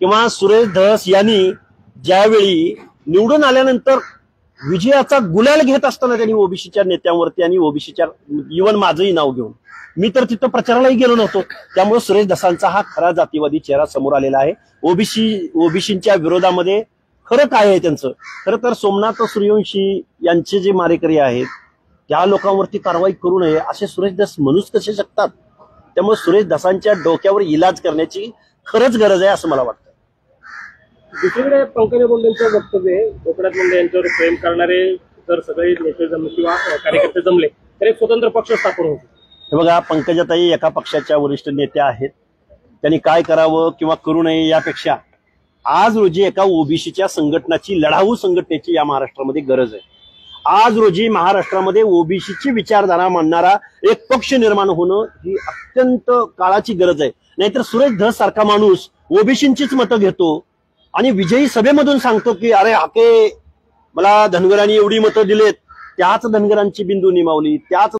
किंवा सुरेश धस यांनी ज्यावेळी निवडून आल्यानंतर विजयाचा गुलाल घेत असताना त्यांनी ओबीसीच्या नेत्यांवरती आणि ओबीसीच्या इव्हन माझंही नाव घेऊन मी तर तिथं प्रचारालाही गेलो नव्हतो। त्यामुळे सुरेश धसांचा हा खरा जातीवादी चेहरा समोर आलेला आहे। ओबीसीच्या विरोधामध्ये खरं काय आहे त्यांचं, खरं तर सोमनाथ सूर्यवंशी यांचे जे मारेकरी आहेत त्या लोकांवरती कारवाई करू नये असे सुरेश धस म्हणूच कसे शकतात। त्यामुळे सुरेश धसांच्या डोक्यावर इलाज करण्याची खरंच गरज आहे असं मला वाटतं। दुसरीकडे पंकजा मुंडेंचं वक्तव्य, गोपीनाथ मुंडे यांच्यावर प्रेम करणारे जर सगळे नेते जमले किंवा कार्यकर्ते जमले तर एक स्वतंत्र पक्ष स्थापन होतो। हे बघा, पंकजाताई एका पक्षाच्या वरिष्ठ नेत्या आहेत, त्यांनी काय करावं किंवा करू नये यापेक्षा आज रोजी एका ओबीसीच्या संघटनाची, लढाऊ संघटनेची या महाराष्ट्रामध्ये गरज आहे। आज रोजी महाराष्ट्रामध्ये ओबीसीची विचारधारा मांडणारा एक पक्ष निर्माण होणं ही अत्यंत काळाची गरज आहे। नाहीतर सुरेश धस सारखा माणूस ओबीसींचीच मतं घेतो आणि विजयी सभेमधून सांगतो की अरे हाके मला धनगरांनी एवढी मतं दिलेत, त्याच धनगरांची बिंदू निमावली, त्याच